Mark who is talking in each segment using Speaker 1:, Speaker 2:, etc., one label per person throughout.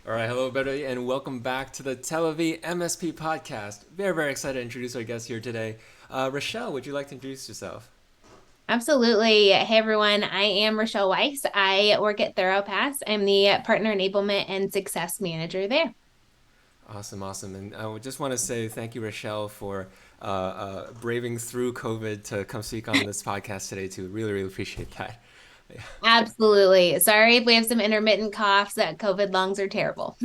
Speaker 1: All right, hello, everybody, and welcome back to the Telivy MSP podcast. Very, very excited to introduce our guest here today. Rochelle, would you like to introduce yourself?
Speaker 2: Absolutely. Hey everyone, I am Rochelle Weiss. I work at ThoroughPass. I'm the partner enablement and success manager there.
Speaker 1: Awesome, awesome. And I would just want to say thank you, Rochelle, for braving through COVID to come speak on this podcast today, too. Really, really appreciate that. Yeah.
Speaker 2: Absolutely. Sorry if we have some intermittent coughs. That COVID lungs are terrible.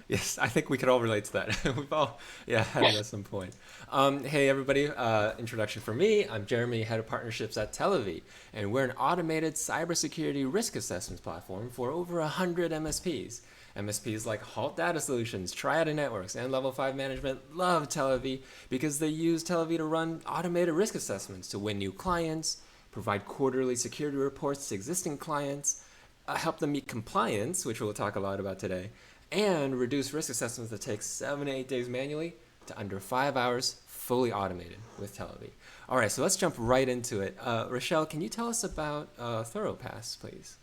Speaker 1: Yes, I think we could all relate to that. We've all, yeah, had it at some point. Hey, everybody. Introduction for me. I'm Jeremy, head of partnerships at Telivy, and we're an automated cybersecurity risk assessment platform for over 100 MSPs. MSPs like Halt Data Solutions, Triada Networks, and Level 5 Management love Telivy because they use Telivy to run automated risk assessments to win new clients, provide quarterly security reports to existing clients, help them meet compliance, which we'll talk a lot about today, and reduce risk assessments that take 7 to 8 days manually to under 5 hours fully automated with Televy. All right, so let's jump right into it. Rochelle, can you tell us about ThoroughPass, please?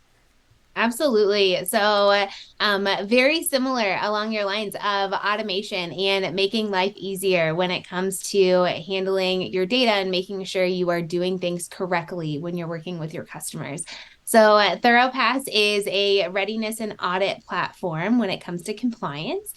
Speaker 2: Absolutely. Very similar along your lines of automation and making life easier when it comes to handling your data and making sure you are doing things correctly when you're working with your customers. ThoroughPass is a readiness and audit platform when it comes to compliance.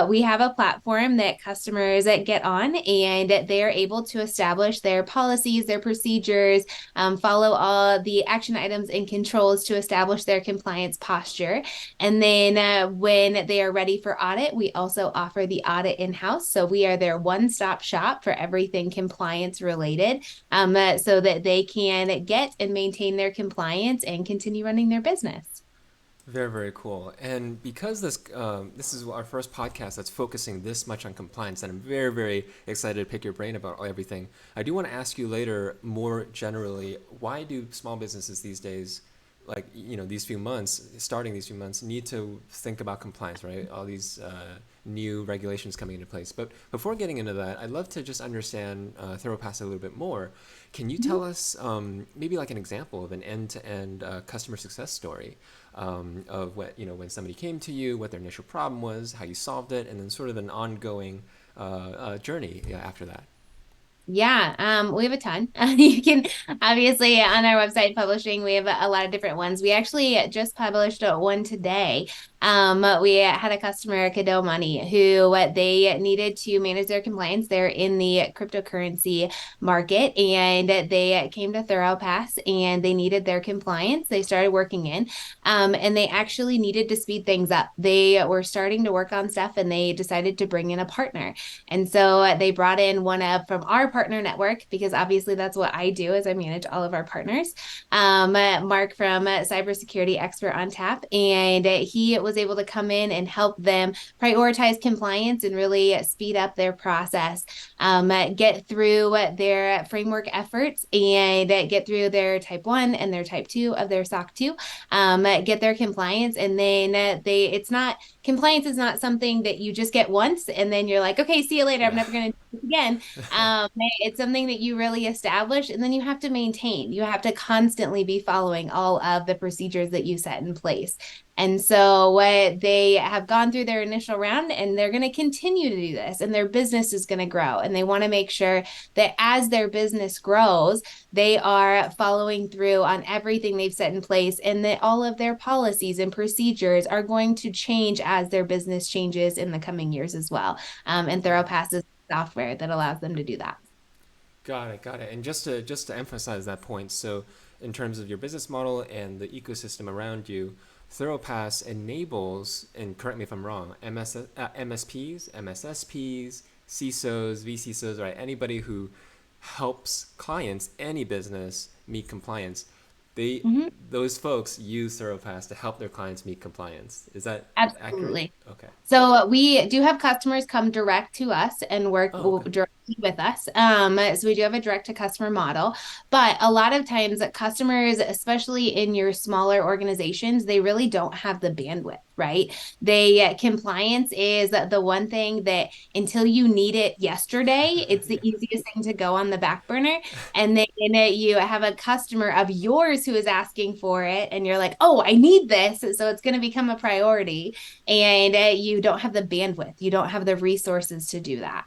Speaker 2: We have a platform that customers get on and they're able to establish their policies, their procedures, follow all the action items and controls to establish their compliance posture. And then when they are ready for audit, we also offer the audit in house. So we are their one stop shop for everything compliance related so that they can get and maintain their compliance and continue running their business.
Speaker 1: Very, very cool. And because this is our first podcast that's focusing this much on compliance, and I'm very, very excited to pick your brain about everything. I do want to ask you later, more generally, why do small businesses these days, like these few months, starting these few months, need to think about compliance, right? All these new regulations coming into place. But before getting into that, I'd love to just understand ThoroughPass a little bit more. Can you tell us maybe like an example of an end-to-end customer success story? Of what when somebody came to you, what their initial problem was, how you solved it, and then sort of an ongoing journey after that.
Speaker 2: Yeah, we have a ton. You can obviously on our website publishing, we have a lot of different ones. We actually just published one today. We had a customer, Kado Money, who they needed to manage their compliance. They're in the cryptocurrency market and they came to ThoroughPass and they needed their compliance. They started working in, and they actually needed to speed things up. They were starting to work on stuff and they decided to bring in a partner. And so they brought in one of from our partner network because obviously that's what I do is I manage all of our partners. Mark from Cybersecurity Expert on Tap, and he was able to come in and help them prioritize compliance and really speed up their process, get through their framework efforts, and get through their type 1 and their type 2 of their SOC 2, get their compliance, and then it's not compliance is not something that you just get once and then you're like, okay, see you later. I'm
Speaker 1: Yeah.
Speaker 2: never going to do this again. It's something that you really establish and then you have to maintain. You have to constantly be following all of the procedures that you set in place. And so what they have gone through their initial round and they're going to continue to do this and their business is going to grow. And they want to make sure that as their business grows, they are following through on everything they've set in place and that all of their policies and procedures are going to change as their business changes in the coming years as well. And ThoroughPass is software that allows them to do that.
Speaker 1: Got it, got it. And just to emphasize that point, so in terms of your business model and the ecosystem around you, ThoroughPass enables, and correct me if I'm wrong, MSPs, MSSPs, CISOs, VCISOs, right? Anybody who helps clients, any business meet compliance. They
Speaker 2: Mhm.
Speaker 1: those folks use ThoroughPass to help their clients meet compliance. Is that accurate?
Speaker 2: Absolutely.
Speaker 1: Okay.
Speaker 2: So we do have customers come direct to us and work
Speaker 1: Oh, okay.
Speaker 2: with us. So we do have a direct to customer model, but a lot of times customers, especially in your smaller organizations, they really don't have the bandwidth, right? Compliance is the one thing that until you need it yesterday, it's the easiest thing to go on the back burner. And then you have a customer of yours who is asking for it, and you're like, oh, I need this. So it's going to become a priority. And you don't have the bandwidth, you don't have the resources to do that.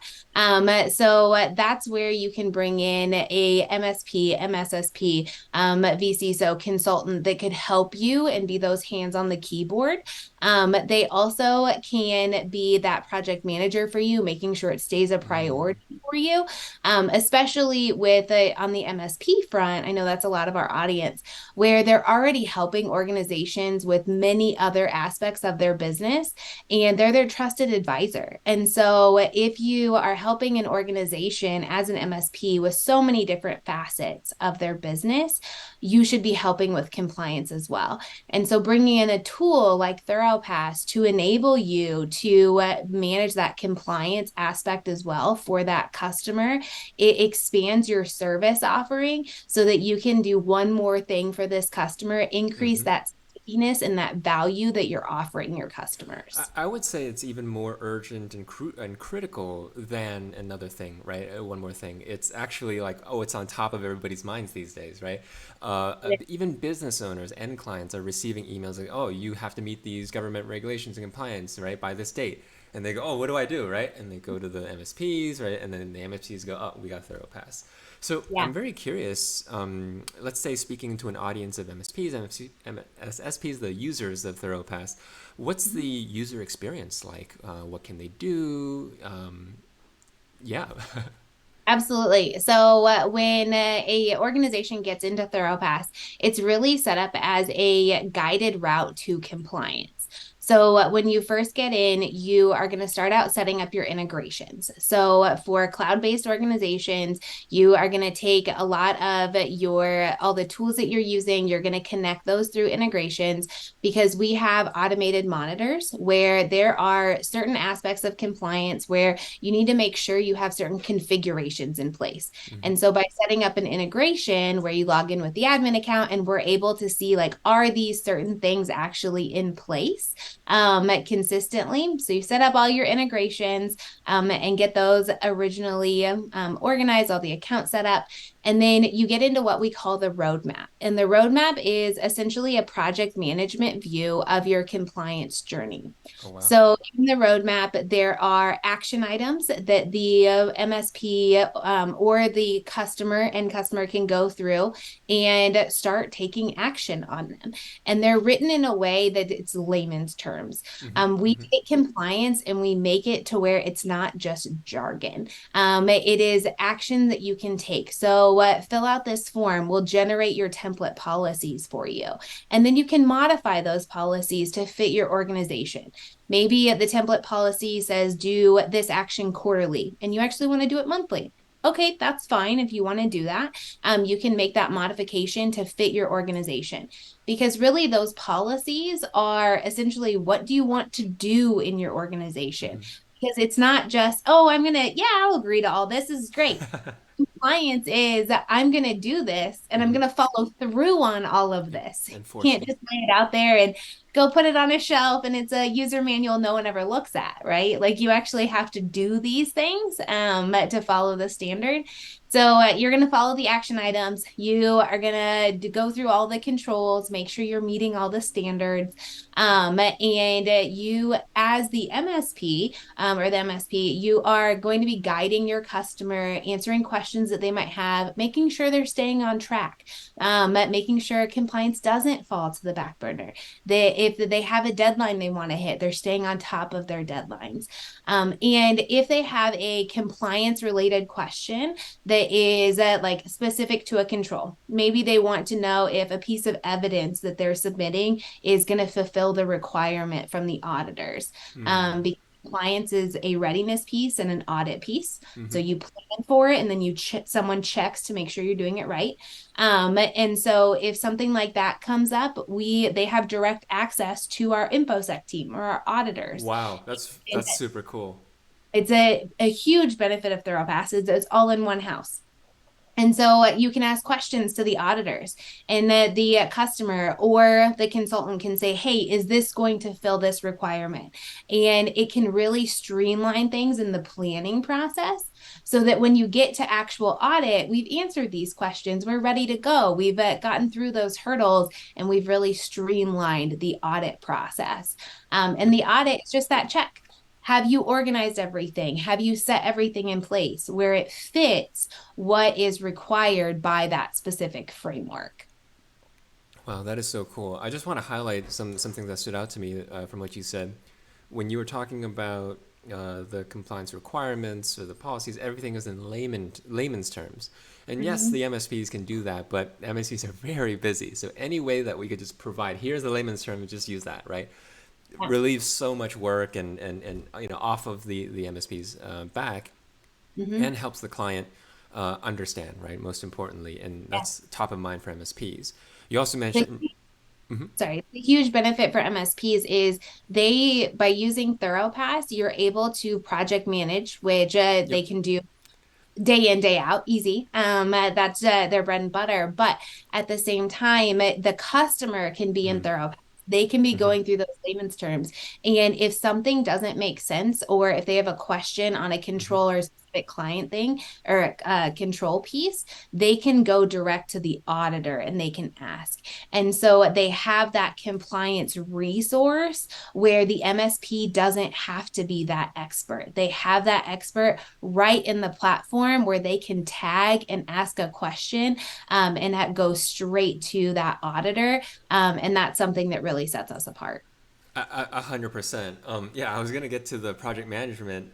Speaker 2: So that's where you can bring in a MSP, MSSP, VC, so consultant that could help you and be those hands on the keyboard. They also can be that project manager for you, making sure it stays a
Speaker 1: Mm,
Speaker 2: priority for you, especially with on the MSP front. I know that's a lot of our audience where they're already helping organizations with many other aspects of their business, and they're their trusted advisor. And so if you are helping an organization as an MSP with so many different facets of their business, you should be helping with compliance as well. And so bringing in a tool like ThoroughPass to enable you to manage that compliance aspect as well for that customer, it expands your service offering so that you can do one more thing for this customer, increase
Speaker 1: mhm.
Speaker 2: that stickiness and that value that you're offering your
Speaker 1: I
Speaker 2: customers.
Speaker 1: I would say it's even more urgent and critical than another thing, right? One more thing. It's actually like, oh, it's on top of everybody's minds these days, right? Even business owners and clients are receiving emails like, oh, you have to meet these government regulations and compliance, right, by this date. And they go, oh, what do I do, right? And they go to the MSPs, right? And then the MSPs go, oh, we got Thorough Pass. So
Speaker 2: Yeah.
Speaker 1: I'm very curious. Let's say speaking to an audience of MSPs, MSSPs, the users of Thorough Pass, what's the user experience like? What can they do? Yeah.
Speaker 2: Absolutely. So when a organization gets into ThoroughPass, it's really set up as a guided route to compliance. So when you first get in, you are going to start out setting up your integrations. So for cloud-based organizations, you are going to take a lot of your all the tools that you're using, you're going to connect those through integrations because we have automated monitors where there are certain aspects of compliance where you need to make sure you have certain configurations in place.
Speaker 1: Hmm.
Speaker 2: And so by setting up an integration where you log in with the admin account and we're able to see like, are these certain things actually in place consistently? So you set up all your integrations and get those originally organized, all the accounts set up. And then you get into what we call the roadmap. And the roadmap is essentially a project management view of your compliance journey.
Speaker 1: Oh wow.
Speaker 2: So in the roadmap, there are action items that the MSP or the customer can go through and start taking action on them. And they're written in a way that it's layman's terms.
Speaker 1: Hmm.
Speaker 2: We
Speaker 1: Hmm.
Speaker 2: take compliance and we make it to where it's not just jargon. It is action that you can take. So fill out this form. We'll generate your template policies for you. And then you can modify those policies to fit your organization. Maybe the template policy says do this action quarterly and you actually want to do it monthly. Okay, that's fine if you want to do that. You can make that modification to fit your organization because really those policies are essentially what do you want to do in your organization?
Speaker 1: Hmm.
Speaker 2: Because it's not just, oh, yeah, I'll agree to all this. This is great. Compliance is I'm going to do this and I'm
Speaker 1: Hmm.
Speaker 2: going to follow through on all of this. You can't
Speaker 1: Enforcement.
Speaker 2: just lay it out there and go put it on a shelf and it's a user manual no one ever looks at, right? Like you actually have to do these things to follow the standard. So you're going to follow the action items. You are going to go through all the controls, make sure you're meeting all the standards. And you, as the MSP or the MSP, you are going to be guiding your customer, answering questions that they might have, making sure they're staying on track, making sure compliance doesn't fall to the back burner. If they have a deadline they want to hit, they're staying on top of their deadlines. And if they have a compliance related question that is like specific to a control, maybe they want to know if a piece of evidence that they're submitting is going to fulfill the requirement from the auditors.
Speaker 1: Mm.
Speaker 2: Because compliance is a readiness piece and an audit piece. So
Speaker 1: Hmm.
Speaker 2: you plan for it and then someone checks to make sure you're doing it right. And so if something like that comes up, they have direct access to our infosec team or our auditors.
Speaker 1: Wow,
Speaker 2: And
Speaker 1: that's super cool.
Speaker 2: It's a huge benefit of ThoroughPass. It's all in one house. And so you can ask questions to the auditors, and the customer or the consultant can say, hey, is this going to fill this requirement? And it can really streamline things in the planning process so that when you get to actual audit, we've answered these questions. We're ready to go. We've gotten through those hurdles and we've really streamlined the audit process. And the audit is just that check. Have you organized everything? Have you set everything in place where it fits what is required by that specific framework?
Speaker 1: Wow, that is so cool. I just want to highlight something that stood out to me from what you said. When you were talking about the compliance requirements or the policies, everything is in layman's terms. And yes,
Speaker 2: Mm-hmm.
Speaker 1: the MSPs can do that, but MSPs are very busy. So any way that we could just provide, here's the layman's term, and just use that, right? It
Speaker 2: Yeah.
Speaker 1: relieves so much work and off of the MSP's back,
Speaker 2: Mm-hmm.
Speaker 1: and helps the client understand, right? Most importantly, and that's top of mind for MSPs. You also
Speaker 2: The,
Speaker 1: mentioned. Mhm.
Speaker 2: sorry, the huge benefit for MSPs is by using ThoroughPass, you're able to project manage, which
Speaker 1: Yep.
Speaker 2: they can do day in day out, easy. That's their bread and butter. But at the same time, the customer can be in
Speaker 1: Mm.
Speaker 2: thorough. They can be
Speaker 1: Hmm.
Speaker 2: going through those layman's terms. And if something doesn't make sense, or if they have a question on a
Speaker 1: Hmm.
Speaker 2: control or specific client thing or a control piece, they can go direct to the auditor and they can ask. And so they have that compliance resource where the MSP doesn't have to be that expert. They have that expert right in the platform where they can tag and ask a question, and that goes straight to that auditor. And that's something that really sets us apart.
Speaker 1: 100%. Yeah, I was gonna get to the project management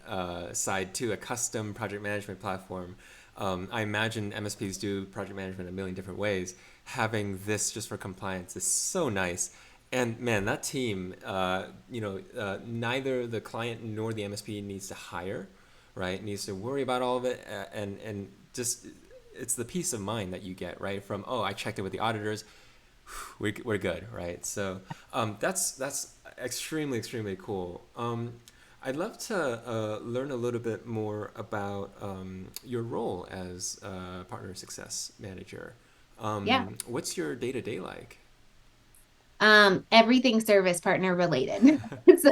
Speaker 1: side too, a custom project management platform. I imagine MSPs do project management a million different ways. Having this just for compliance is so nice. And man, that team, neither the client nor the MSP needs to hire, right? Needs to worry about all of it, and just it's the peace of mind that you get, right? From, oh, I checked it with the auditors, we're good, right? So that's extremely cool. I'd love to learn a little bit more about your role as a partner success manager.
Speaker 2: Yeah.
Speaker 1: What's your day to day like?
Speaker 2: Everything service partner related. So,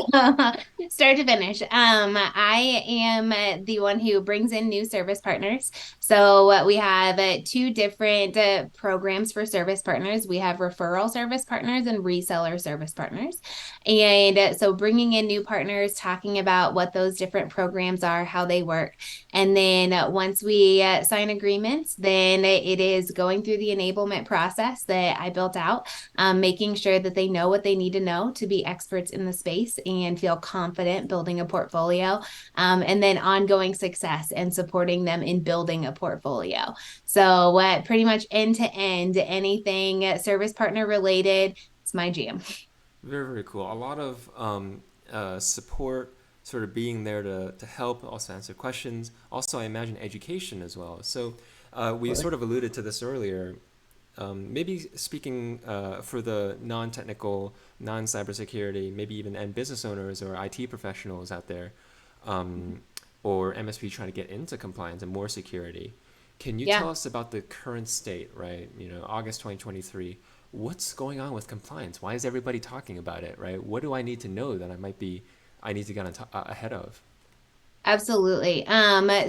Speaker 2: start to finish. I am the one who brings in new service partners. So we have two different programs for service partners. We have referral service partners and reseller service partners. And so bringing in new partners, talking about what those different programs are, how they work. And then once we sign agreements, then it is going through the enablement process that I built out, making sure that they know what they need to know to be experts in the space and feel confident building a portfolio, and then ongoing success and supporting them in building a portfolio. So, pretty much end to end, anything service partner related, it's my jam.
Speaker 1: Very cool. A lot of support, sort of being there to help, also answer questions. Also, I imagine education as well. So we sort of alluded to this earlier. Maybe speaking for the non-technical, non-cybersecurity, maybe even end business owners or IT professionals out there, um, or MSP trying to get into compliance and more security. Can you
Speaker 2: Yeah.
Speaker 1: tell us about the current state, right? August 2023. What's going on with compliance? Why is everybody talking about it, right? What do I need to know that I need to get ahead of?
Speaker 2: Absolutely.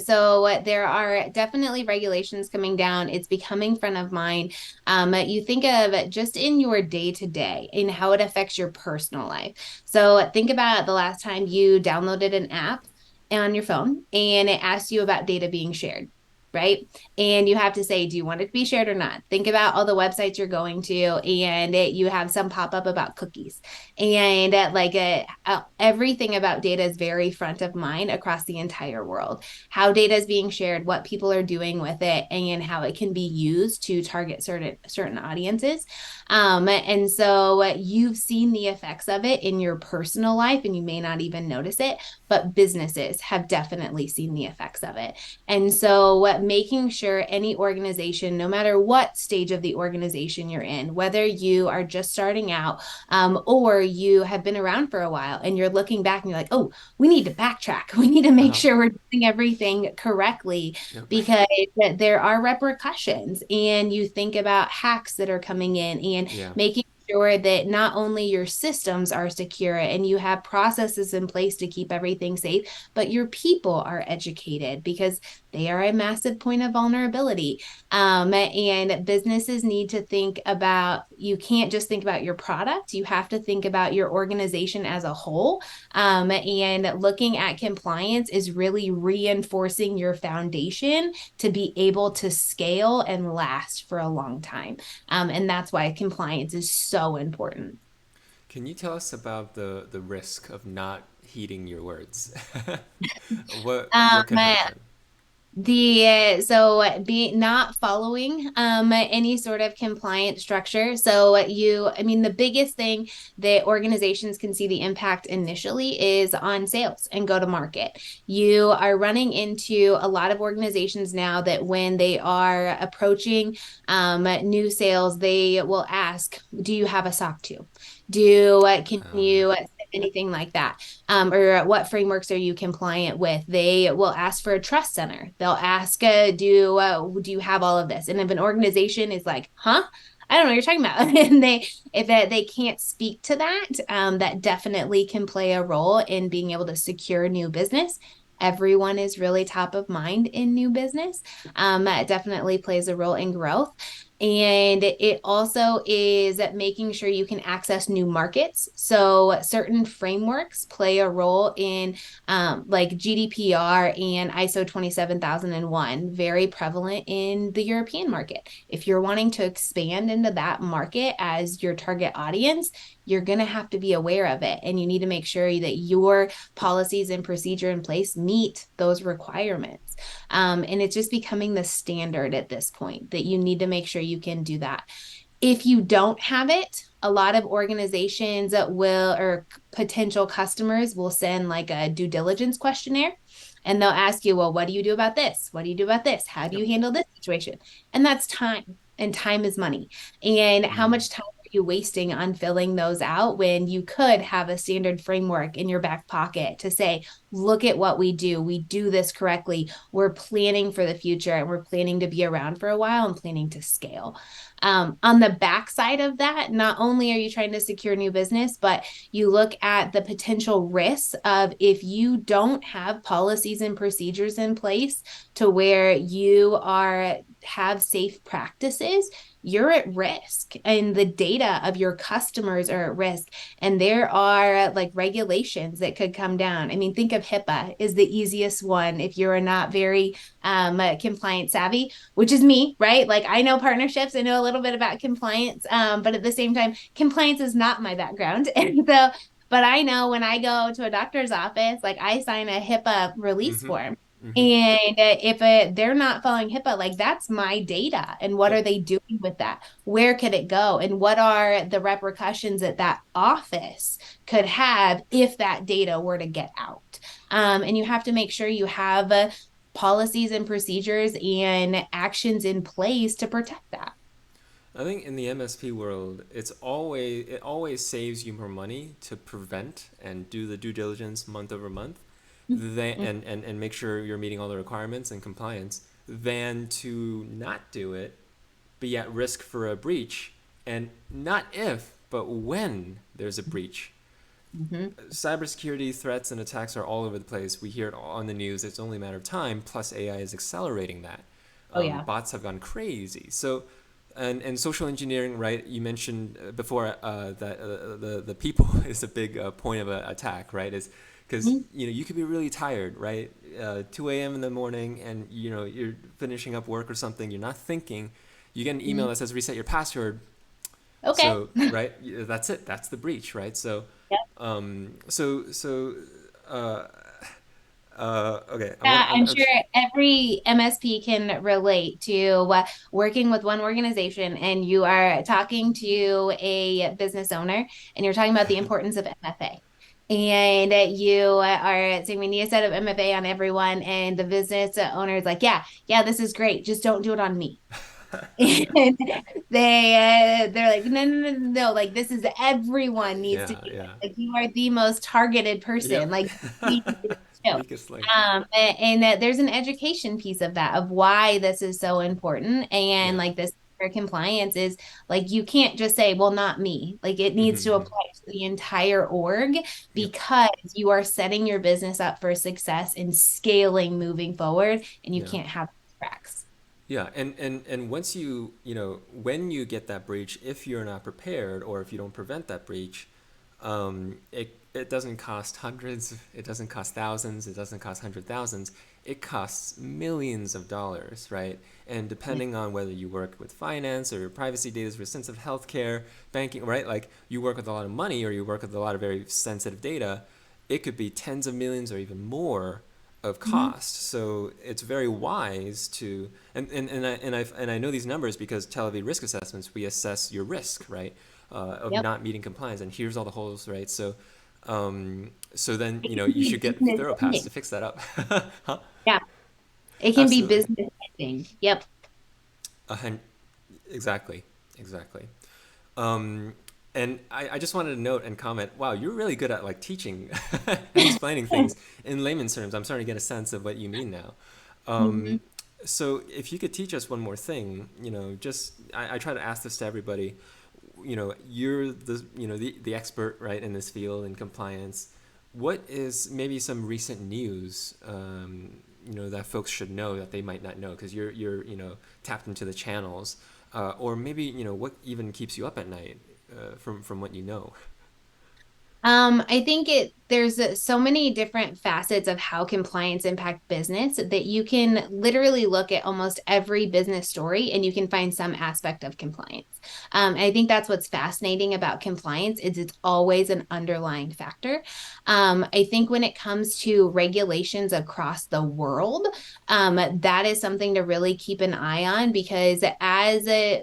Speaker 2: So there are definitely regulations coming down. It's becoming front of mind. You think of just in your day to day and how it affects your personal life. So think about the last time you downloaded an app on your phone and it asked you about data being shared. Right. And you have to say, do you want it to be shared or not? Think about all the websites you're going to, and you have some pop up about cookies. And everything about data is very front of mind across the entire world. How data is being shared, what people are doing with it, and how it can be used to target certain audiences. And so you've seen the effects of it in your personal life, and you may not even notice it, but businesses have definitely seen the effects of it. And so making sure any organization, no matter what stage of the organization you're in, whether you are just starting out or you have been around for a while and you're looking back and you're like, oh, we need to backtrack. We need to make
Speaker 1: Uh-huh.
Speaker 2: sure we're doing everything correctly
Speaker 1: Yep.
Speaker 2: because there are repercussions. And you think about hacks that are coming in and
Speaker 1: Yeah.
Speaker 2: making sure that not only your systems are secure and you have processes in place to keep everything safe, but your people are educated because they are a massive point of vulnerability. And businesses need to think about, you can't just think about your product, you have to think about your organization as a whole. And looking at compliance is really reinforcing your foundation to be able to scale and last for a long time. And that's why compliance is so important.
Speaker 1: Can you tell us about the risk of not heeding your words? What could
Speaker 2: Um,
Speaker 1: happen?
Speaker 2: the so being not following any sort of compliance structure. So I mean, the biggest thing that organizations can see the impact initially is on sales and go to market. You are running into a lot of organizations now that when they are approaching new sales, they will ask, do you have a SOC 2? Can
Speaker 1: Uh,
Speaker 2: you anything like that? Or what frameworks are you compliant with? They will ask for a trust center. They'll ask, do you have all of this? And if an organization is like, huh? I don't know what you're talking about. And if they can't speak to that, that definitely can play a role in being able to secure new business. Everyone is really top of mind in new business. It definitely plays a role in growth. And it also is making sure you can access new markets. So certain frameworks play a role in like GDPR and ISO 27001, very prevalent in the European market. If you're wanting to expand into that market as your target audience, you're going to have to be aware of it. And you need to make sure that your policies and procedure in place meet those requirements. And it's just becoming the standard at this point that you need to make sure you can do that. If you don't have it, a lot of organizations will, or potential customers will send like a due diligence questionnaire and they'll ask you, well, what do you do about this? What do you do about this? How do
Speaker 1: yep.
Speaker 2: you handle this situation? And that's time, and time is money. And how
Speaker 1: Mm.
Speaker 2: much time are you wasting on filling those out when you could have a standard framework in your back pocket to say, look at what we do. We do this correctly. We're planning for the future and we're planning to be around for a while and planning to scale. On the backside of that, not only are you trying to secure new business, but you look at the potential risks of if you don't have policies and procedures in place to where you are have safe practices, you're at risk and the data of your customers are at risk. And there are like regulations that could come down. I mean, think of HIPAA is the easiest one if you're not very compliant savvy, which is me, right? Like I know partnerships, I know a little bit about compliance, but at the same time, compliance is not my background. And so, but I know when I go to a doctor's office, like I sign a HIPAA release
Speaker 1: Mm-hmm.
Speaker 2: form.
Speaker 1: Mm-hmm.
Speaker 2: And if they're not following HIPAA, like that's my data. And what are
Speaker 1: Yep.
Speaker 2: they doing with that? Where could it go? And what are the repercussions that that office could have if that data were to get out? And you have to make sure you have policies and procedures and actions in place to protect that.
Speaker 1: I think in the MSP world, it always saves you more money to prevent and do the due diligence month over month, than
Speaker 2: Mm-hmm.
Speaker 1: and make sure you're meeting all the requirements and compliance than to not do it, be at risk for a breach, and not if, but when there's a breach.
Speaker 2: Mm-hmm.
Speaker 1: Cybersecurity threats and attacks are all over the place. We hear it all on the news. It's only a matter of time. Plus, AI is accelerating that.
Speaker 2: Oh yeah.
Speaker 1: Bots have gone crazy. So, and social engineering, right? You mentioned before that the people is a big point of an attack, right? Is because
Speaker 2: Mm-hmm.
Speaker 1: you could be really tired, right? 2 a.m. in the morning, and you're finishing up work or something. You're not thinking. You get an email that says reset your password.
Speaker 2: Okay.
Speaker 1: So right, that's it. That's the breach, right? So
Speaker 2: Yep.
Speaker 1: so uh, okay. I want.
Speaker 2: Yeah, I'm sure every MSP can relate to working with one organization and you are talking to a business owner and you're talking about the importance of MFA. and you are saying we need to set up MFA on everyone, and the business owner is like, yeah, yeah, this is great. Just don't do it on me. And they're like, no, no, no, no, no, like this is everyone needs to
Speaker 1: Yeah,
Speaker 2: do
Speaker 1: yeah.
Speaker 2: it. Like you are the most targeted person.
Speaker 1: Yep.
Speaker 2: Like you need to do this too.
Speaker 1: Weakest link.
Speaker 2: And that there's an education piece of that of why this is so important. And
Speaker 1: Yeah.
Speaker 2: like this for compliance is like you can't just say, well, not me. Like it needs to
Speaker 1: Hmm.
Speaker 2: apply to the entire org
Speaker 1: Yep.
Speaker 2: because you are setting your business up for success and scaling moving forward, and you
Speaker 1: Yeah.
Speaker 2: can't have cracks.
Speaker 1: Yeah, and once when you get that breach, if you're not prepared or if you don't prevent that breach, it doesn't cost hundreds, it doesn't cost thousands, it doesn't cost hundred thousands, it costs millions of dollars, right? And depending on whether you work with finance or privacy data for sensitive healthcare, banking, right? Like you work with a lot of money or you work with a lot of very sensitive data, it could be tens of millions or even more of
Speaker 2: Mhm.
Speaker 1: cost. So it's very wise to and I know these numbers because Telivy risk assessments we assess your risk, right, of
Speaker 2: Yep.
Speaker 1: not meeting compliance, and here's all the holes, right? So so then
Speaker 2: It can
Speaker 1: you
Speaker 2: be
Speaker 1: should get
Speaker 2: business
Speaker 1: thorough pass to
Speaker 2: ending.
Speaker 1: fix that up. Huh?
Speaker 2: Yeah. It can be
Speaker 1: Absolutely.
Speaker 2: business ending. Yep.
Speaker 1: A hun- exactly, exactly. Um, and I just wanted to note and comment, wow, you're really good at like teaching and explaining things in layman's terms. I'm starting to get a sense of what you mean now.
Speaker 2: Mhm.
Speaker 1: So if you could teach us one more thing, just I try to ask this to everybody. You're the expert, right, in this field in compliance. What is maybe some recent news that folks should know that they might not know because you're tapped into the channels, or maybe what even keeps you up at night from what you know.
Speaker 2: I think there's so many different facets of how compliance impact business that you can literally look at almost every business story and you can find some aspect of compliance. I think that's what's fascinating about compliance is it's always an underlying factor. I think when it comes to regulations across the world, that is something to really keep an eye on because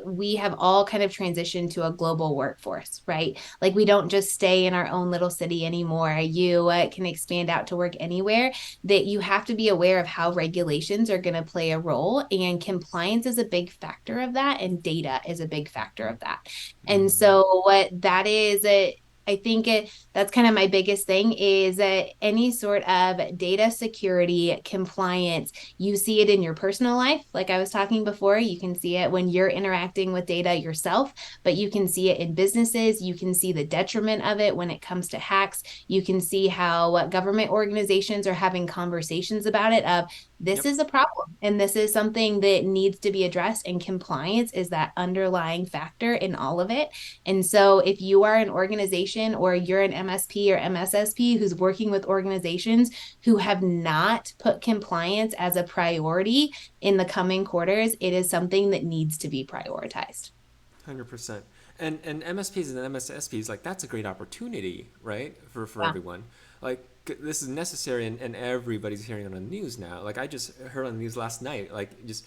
Speaker 2: we have all kind of transitioned to a global workforce, right? Like we don't just stay in our own little city anymore. You can expand out to work anywhere. That you have to be aware of how regulations are going to play a role, and compliance is a big factor of that, and data is a big factor of that. And
Speaker 1: Mm-hmm.
Speaker 2: so what that is, I think that's kind of my biggest thing is any sort of data security compliance. You see it in your personal life, like I was talking before. You can see it when you're interacting with data yourself, but you can see it in businesses. You can see the detriment of it when it comes to hacks. You can see how government organizations are having conversations about it of this
Speaker 1: Yep.
Speaker 2: is a problem and this is something that needs to be addressed, and compliance is that underlying factor in all of it. And so if you are an organization or you're an MSP or MSSP who's working with organizations who have not put compliance as a priority in the coming quarters, it is something that needs to be prioritized.
Speaker 1: 100%. And MSPs and MSSPs, like that's a great opportunity, right, for
Speaker 2: Yeah.
Speaker 1: everyone. Like this is necessary, and everybody's hearing it on the news now. Like I just heard on the news last night, like just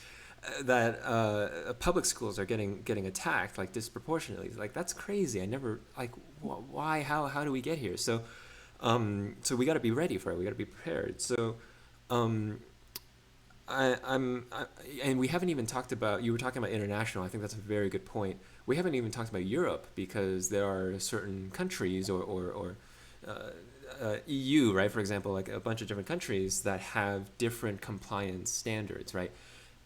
Speaker 1: that public schools are getting attacked like disproportionately. Like that's crazy. I never like why how do we get here? So we got to be ready for it. We got to be prepared. So um, and we haven't even talked about. You were talking about international. I think that's a very good point. We haven't even talked about Europe because there are certain countries or EU, right? For example, like a bunch of different countries that have different compliance standards, right?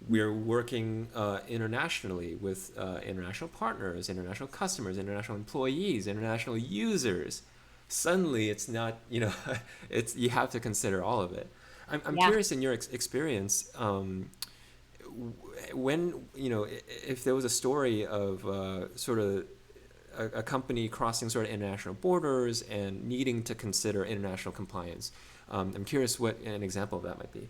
Speaker 1: We're working internationally with international partners, international customers, international employees, international users. Suddenly, it's not, it's you have to consider all of it. I'm
Speaker 2: Yeah.
Speaker 1: curious in your experience, when, if there was a story of sort of a company crossing sort of international borders and needing to consider international compliance. I'm curious what an example of that might be.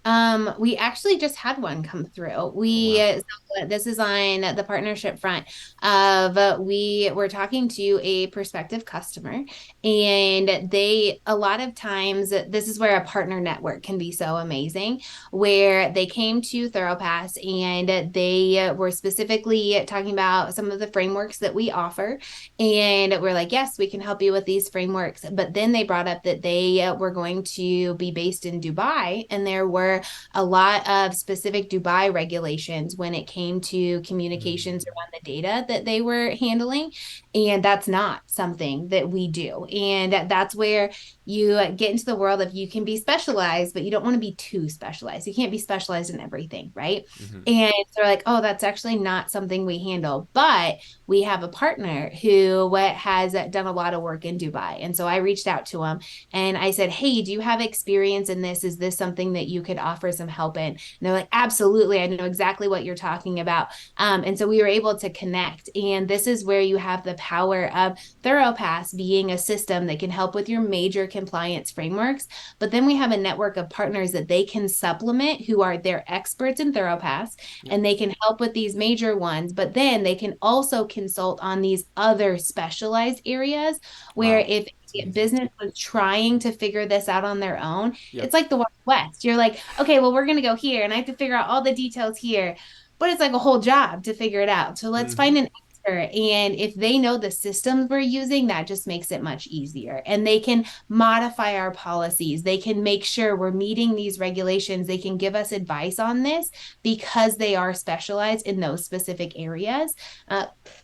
Speaker 2: We actually just had one come through.
Speaker 1: Oh, wow.
Speaker 2: So this is on the partnership front of we were talking to a prospective customer, and a lot of times, this is where a partner network can be so amazing, where they came to ThoroughPass and they were specifically talking about some of the frameworks that we offer. And we're like, yes, we can help you with these frameworks. But then they brought up that they were going to be based in Dubai, and there were a lot of specific Dubai regulations when it came to communications around the data that they were handling. And that's not something that we do. And that's where you get into the world of you can be specialized, but you don't want to be too specialized. You can't be specialized in everything, right?
Speaker 1: Hmm.
Speaker 2: And they're like, oh, that's actually not something we handle. But we have a partner who has done a lot of work in Dubai. And so I reached out to him and I said, hey, do you have experience in this? Is this something that you could offer some help in? And they're like, absolutely. I know exactly what you're talking about. And so we were able to connect. And this is where you have the power of ThoroughPass being a system that can help with your major compliance frameworks. But then we have a network of partners that they can supplement who are their experts in ThoroughPass,
Speaker 1: Yep.
Speaker 2: and they can help with these major ones. But then they can also consult on these other specialized areas where
Speaker 1: Wow.
Speaker 2: if
Speaker 1: It's amazing.
Speaker 2: business was trying to figure this out on their own,
Speaker 1: Yep.
Speaker 2: it's like the Wild West. You're like, okay, well, we're going to go here and I have to figure out all the details here, but it's like a whole job to figure it out. So let's
Speaker 1: Hmm.
Speaker 2: find an expert. And if they know the systems we're using, that just makes it much easier. And they can modify our policies. They can make sure we're meeting these regulations. They can give us advice on this because they are specialized in those specific areas.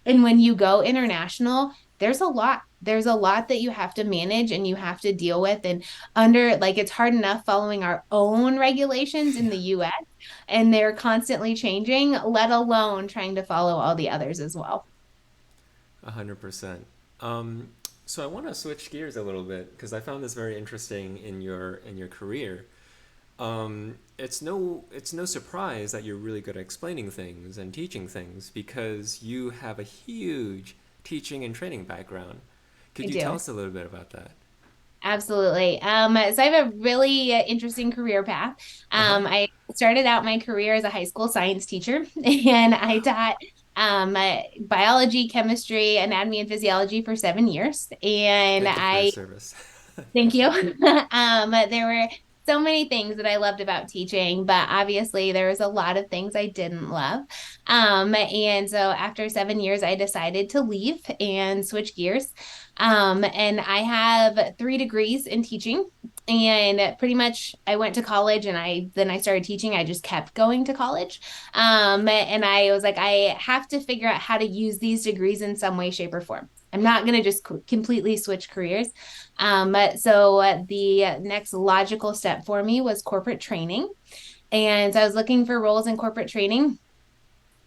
Speaker 2: And when you go international, there's a lot that you have to manage and you have to deal with, and under like it's hard enough following our own regulations in
Speaker 1: Yeah.
Speaker 2: the US, and they're constantly changing, let alone trying to follow all the others as well.
Speaker 1: 100%. Um, so I want to switch gears a little bit because I found this very interesting in your career. It's no surprise that you're really good at explaining things and teaching things because you have a huge teaching and training background.
Speaker 2: I
Speaker 1: Could you tell
Speaker 2: do.
Speaker 1: us a little bit about that?
Speaker 2: Absolutely. So I have a really interesting career path.
Speaker 1: Uh huh.
Speaker 2: I started out my career as a high school science teacher, and I taught biology, chemistry, anatomy, and physiology for 7 years. And
Speaker 1: Thank you for your
Speaker 2: I
Speaker 1: service.
Speaker 2: Thank you. There were so many things that I loved about teaching, but obviously there was a lot of things I didn't love. And so after 7 years, I decided to leave and switch gears. And I have 3 degrees in teaching. And pretty much I went to college and I started teaching. I just kept going to college. And I was like, I have to figure out how to use these degrees in some way, shape, or form. I'm not going to just completely switch careers. So the next logical step for me was corporate training. And so I was looking for roles in corporate training.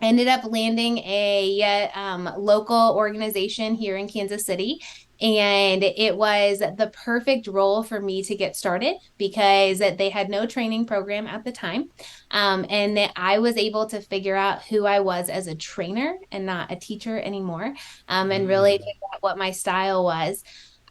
Speaker 2: Ended up landing a local organization here in Kansas City. And it was the perfect role for me to get started because they had no training program at the time. And that I was able to figure out who I was as a trainer and not a teacher anymore, and really
Speaker 1: Mm.
Speaker 2: figure out what my style was.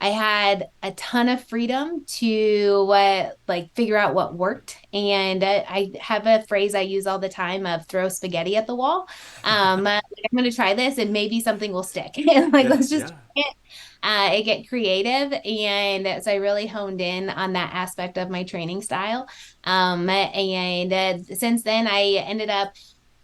Speaker 2: I had a ton of freedom to like figure out what worked. And I have a phrase I use all the time of throw spaghetti at the wall. I'm going to try this and maybe something will stick. And like, let's
Speaker 1: Yes.
Speaker 2: just
Speaker 1: Yeah.
Speaker 2: try it. It get creative. And so I really honed in on that aspect of my training style. And since then, I ended up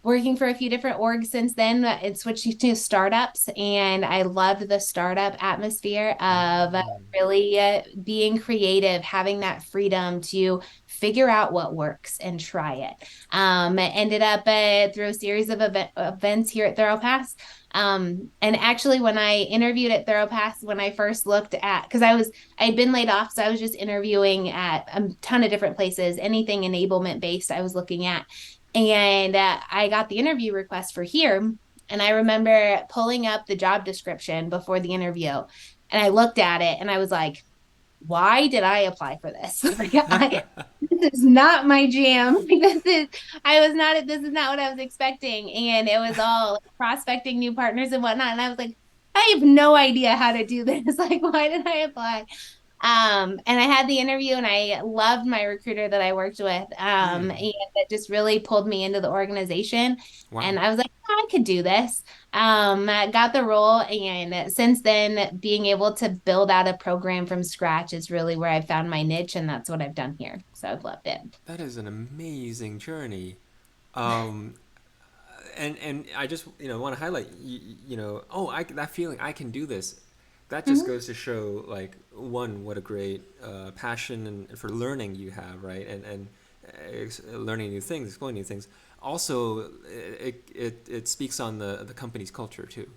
Speaker 2: working for a few different orgs since then and switched to startups. And I loved the startup atmosphere of
Speaker 1: Mm.
Speaker 2: really being creative, having that freedom to figure out what works and try it. Ended up through a series of events here at ThoroughPass. And actually, when I interviewed at ThoroughPass, when I first looked at, because I'd been laid off, so I was just interviewing at a ton of different places, anything enablement based I was looking at. And I got the interview request for here. And I remember pulling up the job description before the interview. And I looked at it and I was like, why did I apply for this? This is not my jam. This is not what I was expecting. And it was all like, prospecting new partners and whatnot. And I was like, I have no idea how to do this. Like, why did I apply? And I had the interview and I loved my recruiter that I worked with. And it just really pulled me into the organization.
Speaker 1: Wow.
Speaker 2: And I was like, "Oh, I could do this." I got the role. And since then, being able to build out a program from scratch is really where I found my niche. And that's what I've done here. So I've loved it.
Speaker 1: That is an amazing journey. Um, and I just want to highlight that feeling I can do this. That just
Speaker 2: Mhm.
Speaker 1: goes to show like one what a great passion and for learning you have, right? And learning new things, exploring new things. Also, it speaks on the company's culture too,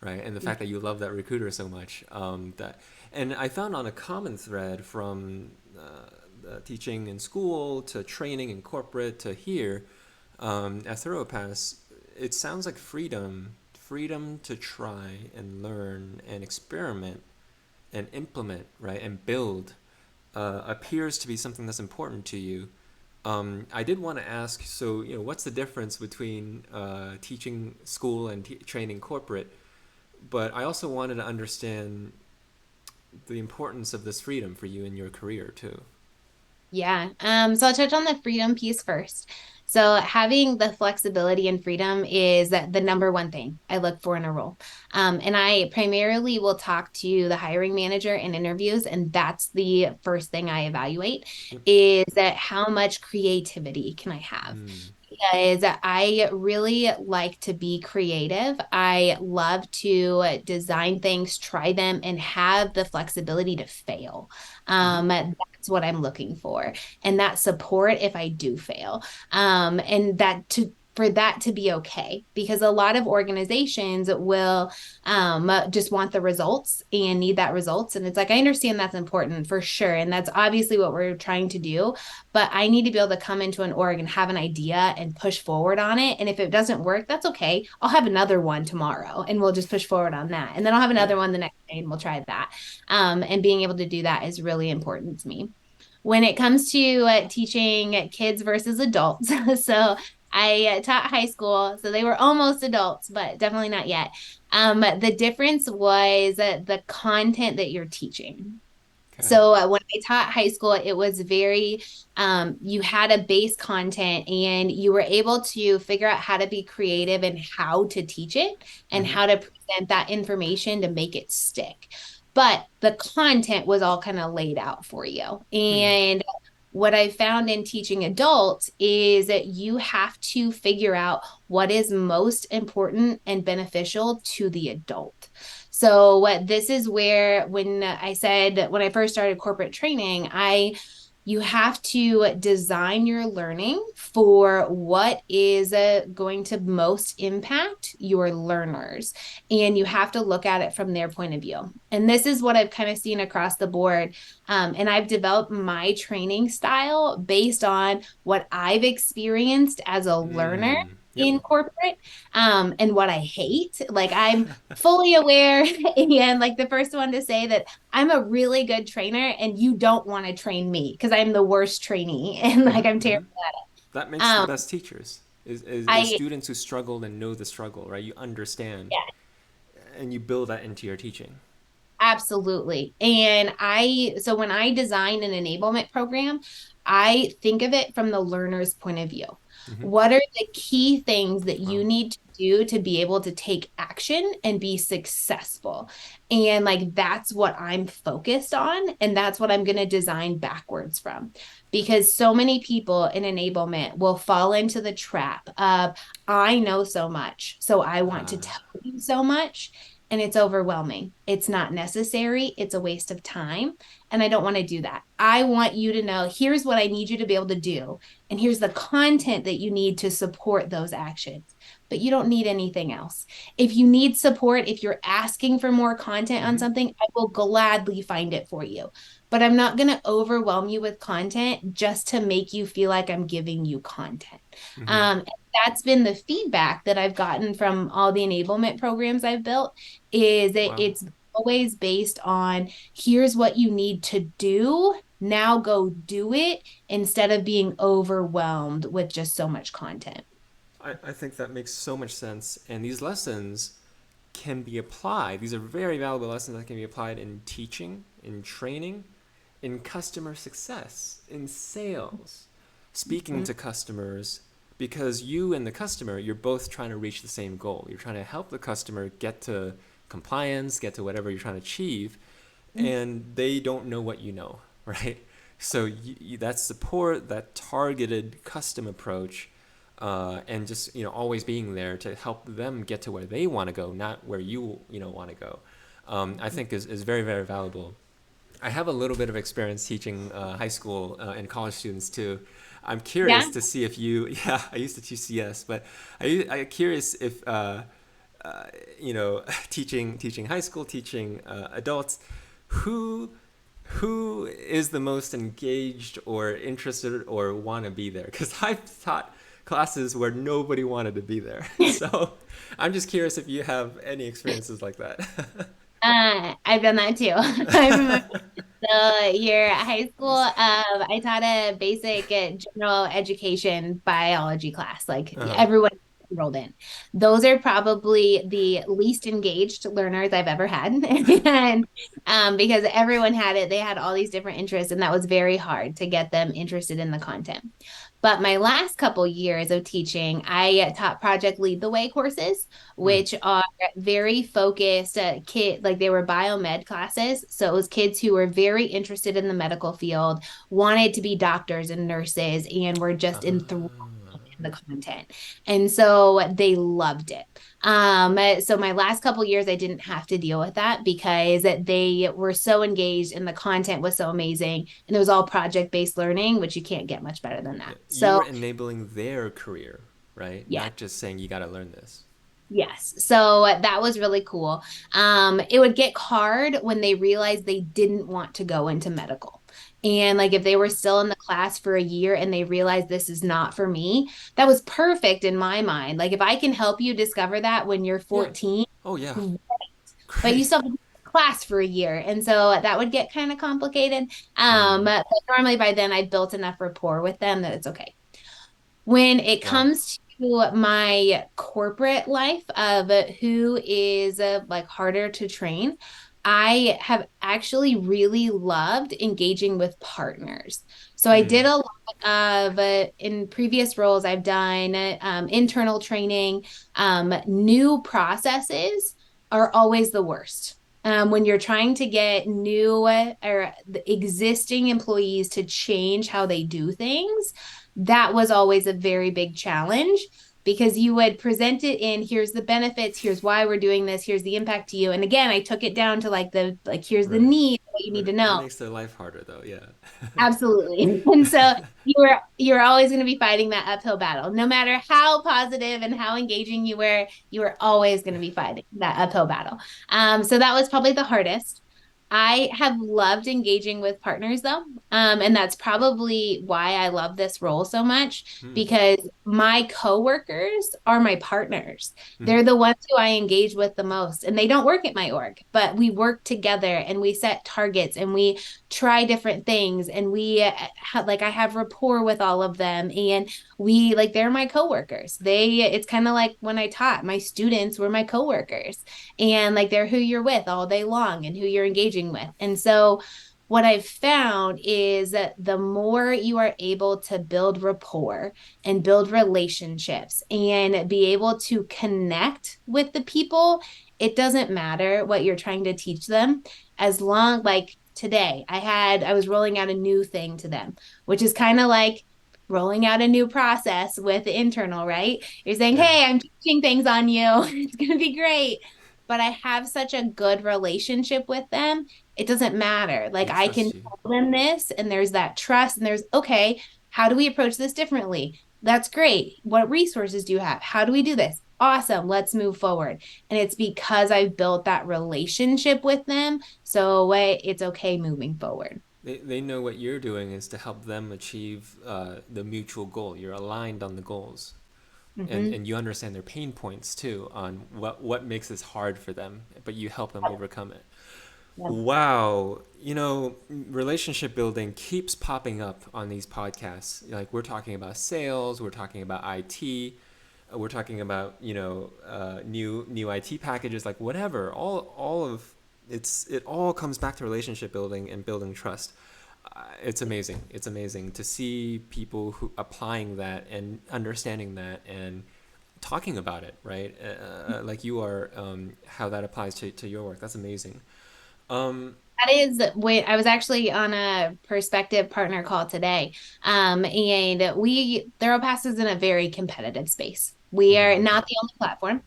Speaker 1: right? And the
Speaker 2: Yeah.
Speaker 1: fact that you love that recruiter so much. And I found on a common thread from teaching in school to training in corporate to here at ThoroughPass, it sounds like freedom to try and learn and experiment and implement, right, and build appears to be something that's important to you. I did want to ask, so what's the difference between teaching school and training corporate? But I also wanted to understand the importance of this freedom for you in your career too.
Speaker 2: Yeah. So I'll touch on the freedom piece first. So having the flexibility and freedom is the number one thing I look for in a role. And I primarily will talk to the hiring manager in interviews, and that's the first thing I evaluate
Speaker 1: Yep.
Speaker 2: is that how much creativity can I have? Because I really like to be creative. I love to design things, try them, and have the flexibility to fail.
Speaker 1: Mm-hmm.
Speaker 2: That's what I'm looking for. And that support if I do fail. And that to for that to be okay because a lot of organizations will just want the results and need that results, and it's like I understand that's important for sure, and that's obviously what we're trying to do, but I need to be able to come into an org and have an idea and push forward on it. And if it doesn't work, that's okay. I'll have another one tomorrow and we'll just push forward on that. And then I'll have
Speaker 1: Yeah.
Speaker 2: another one the next day and we'll try that. And being able to do that is really important to me. When it comes to teaching kids versus adults, so I taught high school, so they were almost adults, but definitely not yet. The difference was the content that you're teaching.
Speaker 1: Okay.
Speaker 2: So when I taught high school, it was very, you had a base content and you were able to figure out how to be creative and how to teach it and
Speaker 1: Mm-hmm.
Speaker 2: how to present that information to make it stick. But the content was all kind of laid out for you. And what I found in teaching adults is that you have to figure out what is most important and beneficial to the adult. So what this is where when I said when I first started corporate training, I you have to design your learning for what is going to most impact your learners. And you have to look at it from their point of view. And this is what I've kind of seen across the board. And I've developed my training style based on what I've experienced as a learner
Speaker 1: Yep.
Speaker 2: in corporate and what I hate. Like I'm fully aware and like the first one to say that I'm a really good trainer and you don't want to train me because I'm the worst trainee and like I'm terrible
Speaker 1: That
Speaker 2: at
Speaker 1: makes
Speaker 2: it.
Speaker 1: the best teachers is
Speaker 2: I
Speaker 1: students who struggle and know the struggle, right? You understand
Speaker 2: yeah,
Speaker 1: and you build that into your teaching.
Speaker 2: absolutely. So when I design an enablement program, I think of it from the learner's point of view.
Speaker 1: Mm-hmm.
Speaker 2: What are the key things that
Speaker 1: Wow.
Speaker 2: you need to do to be able to take action and be successful? And like that's what I'm focused on. And that's what I'm going to design backwards from. Because so many people in enablement will fall into the trap of, I know so much. So I want to tell you so much and it's overwhelming. It's not necessary. It's a waste of time. And I don't want to do that. I want you to know here's what I need you to be able to do. And here's the content that you need to support those actions. But you don't need anything else. If you need support, if you're asking for more content on
Speaker 1: Mm-hmm.
Speaker 2: something, I will gladly find it for you. But I'm not going to overwhelm you with content just to make you feel like I'm giving you content.
Speaker 1: Mm-hmm.
Speaker 2: That's been the feedback that I've gotten from all the enablement programs I've built is that
Speaker 1: Wow.
Speaker 2: it's always based on here's what you need to do. Now go do it instead of being overwhelmed with just so much content.
Speaker 1: I think that makes so much sense. And these lessons can be applied. These are very valuable lessons that can be applied in teaching, in training, in customer success, in sales, speaking to customers, because you and the customer, you're both trying to reach the same goal. You're trying to help the customer get to compliance, get to whatever you're trying to achieve, and they don't know what you know, right? So that support, that targeted custom approach, and just always being there to help them get to where they want to go, not where you want to go, I think is very, very valuable. I have a little bit of experience teaching high school and college students too. I'm curious
Speaker 2: Yeah.
Speaker 1: to see if you, yeah, I used to teach CS, but I'm curious if, teaching high school, teaching adults, who who is the most engaged or interested or want to be there? Because I've taught classes where nobody wanted to be there. So I'm just curious if you have any experiences like that.
Speaker 2: I've done that too. I remember year at high school, I taught a basic general education biology class. Like
Speaker 1: Uh-huh.
Speaker 2: everyone enrolled in. Those are probably the least engaged learners I've ever had. And because everyone had it, they had all these different interests, and that was very hard to get them interested in the content. But my last couple years of teaching, I taught Project Lead the Way courses,
Speaker 1: Mm.
Speaker 2: which are very focused kid, like they were biomed classes. So it was kids who were very interested in the medical field, wanted to be doctors and nurses, and were just enthralled in the content. And so they loved it. So my last couple years, I didn't have to deal with that because they were so engaged and the content was so amazing. And it was all project-based learning, which you can't get much better than
Speaker 1: Yeah.
Speaker 2: that.
Speaker 1: You
Speaker 2: So
Speaker 1: were enabling their career, right?
Speaker 2: yeah.
Speaker 1: Not just saying you got to learn this.
Speaker 2: Yes. So that was really cool. It would get hard when they realized they didn't want to go into medical. And like if they were still in the class for a year and they realized this is not for me, that was perfect in my mind. Like if I can help you discover that when you're
Speaker 1: Yeah.
Speaker 2: 14,
Speaker 1: Oh, yeah.
Speaker 2: but you
Speaker 1: Great.
Speaker 2: still have to be in class for a year. And so that would get kind of complicated.
Speaker 1: Mm.
Speaker 2: But normally by then I'd built enough rapport with them that it's okay. When it
Speaker 1: Wow.
Speaker 2: comes to my corporate life of who is like harder to train, I have actually really loved engaging with partners. So I
Speaker 1: Mm.
Speaker 2: did a lot of in previous roles, I've done internal training. New processes are always the worst. When you're trying to get new or the existing employees to change how they do things, that was always a very big challenge because you would present it in here's the benefits, here's why we're doing this, here's the impact to you. And again, I took it down to like here's the
Speaker 1: Right.
Speaker 2: need, what you
Speaker 1: But
Speaker 2: need to
Speaker 1: it
Speaker 2: know.
Speaker 1: makes their life harder, though. Yeah.
Speaker 2: Absolutely. And so you're always going to be fighting that uphill battle. No matter how positive and how engaging you were always going to be fighting that uphill battle. So that was probably the hardest. I have loved engaging with partners though. And that's probably why I love this role so much
Speaker 1: Mm.
Speaker 2: because my coworkers are my partners.
Speaker 1: Mm.
Speaker 2: They're the ones who I engage with the most. And they don't work at my org, but we work together and we set targets and we try different things and we like I have rapport with all of them and we like they're my coworkers. It's kind of like when I taught, my students were my coworkers and like they're who you're with all day long and who you're engaging with. And so what I've found is that the more you are able to build rapport and build relationships and be able to connect with the people, it doesn't matter what you're trying to teach them as long like today I was rolling out a new thing to them, which is kind of like rolling out a new process with the internal, right? You're saying,
Speaker 1: Yeah.
Speaker 2: hey, I'm teaching things on you. It's going to be great. But I have such a good relationship with them. It doesn't matter. Like
Speaker 1: They
Speaker 2: I can
Speaker 1: trust you.
Speaker 2: tell them this, and there's that trust, and there's, okay, how do we approach this differently? That's great. What resources do you have? How do we do this? Awesome. Let's move forward. And it's because I've built that relationship with them. So it's okay moving forward.
Speaker 1: They know what you're doing is to help them achieve the mutual goal. You're aligned on the goals.
Speaker 2: Mm-hmm.
Speaker 1: And you understand their pain points too on what makes this hard for them, but you help them overcome it.
Speaker 2: Yep.
Speaker 1: Wow. Relationship building keeps popping up on these podcasts. Like we're talking about sales, we're talking about IT, we're talking about, new IT packages, like whatever. It all comes back to relationship building and building trust. It's amazing. It's amazing to see people who applying that and understanding that and talking about it, right? Like you are, how that applies to your work. That's amazing. Um,
Speaker 2: That is when I was actually on a prospective partner call today. And ThoroPass is in a very competitive space. We are
Speaker 1: mhm,
Speaker 2: not the only platform.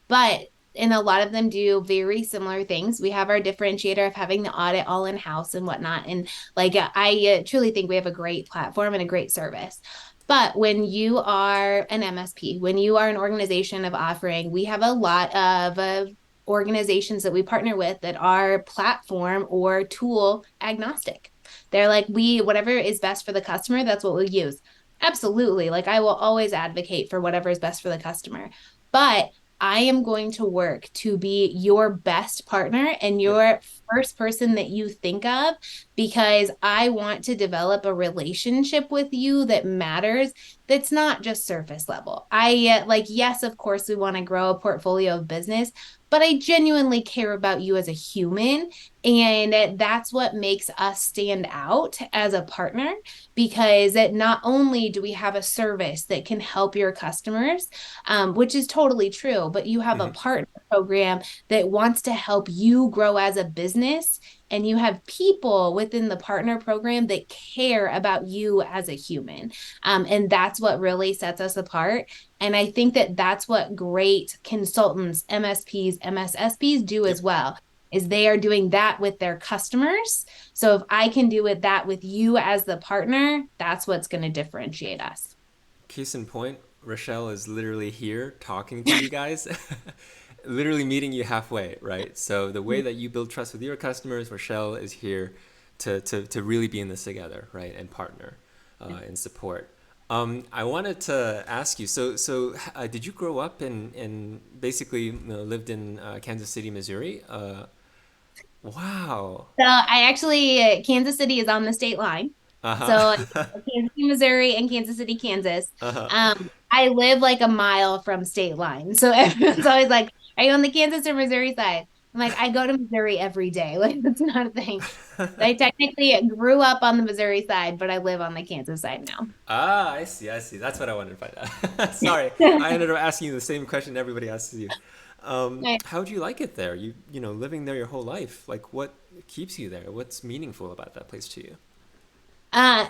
Speaker 2: But and a lot of them do very similar things. We have our differentiator of having the audit all in-house and whatnot. And like I truly think we have a great platform and a great service. But when you are an MSP, when you are an organization of offering, we have a lot of organizations that we partner with that are platform or tool agnostic. They're like, whatever is best for the customer, that's what we'll use. Absolutely. Like, I will always advocate for whatever is best for the customer. But I am going to work to be your best partner and
Speaker 1: yep.
Speaker 2: your first person that you think of because I want to develop a relationship with you that matters, that's not just surface level. Yes, of course, we want to grow a portfolio of business, but I genuinely care about you as a human. And that's what makes us stand out as a partner because not only do we have a service that can help your customers, which is totally true, but you have a
Speaker 1: Hmm.
Speaker 2: partner program that wants to help you grow as a business. And you have people within the partner program that care about you as a human. And that's what really sets us apart. And I think that that's what great consultants, MSPs, MSSPs do as
Speaker 1: Yep.
Speaker 2: well, is they are doing that with their customers. So if I can do that with you as the partner, that's what's going to differentiate us.
Speaker 1: Case in point, Rochelle is literally here talking to you guys, literally meeting you halfway, right? So the way that you build trust with your customers, Rochelle is here to really be in this together, right? And partner and support. I wanted to ask you, did you grow up in basically lived in Kansas City, Missouri? Wow.
Speaker 2: So I actually, Kansas City is on the state line. So
Speaker 1: Uh-huh.
Speaker 2: Kansas City, Missouri, and Kansas City, Kansas.
Speaker 1: Uh-huh.
Speaker 2: I live like a mile from state line. So everyone's always like, are you on the Kansas or Missouri side? I'm like, I go to Missouri every day. Like, that's not a thing. I technically grew up on the Missouri side, but I live on the Kansas side now.
Speaker 1: Ah, I see, I see. That's what I wanted to find out. Sorry, I ended up asking you the same question everybody asks you. How do you like it there? Living there your whole life. Like, what keeps you there? What's meaningful about that place to you?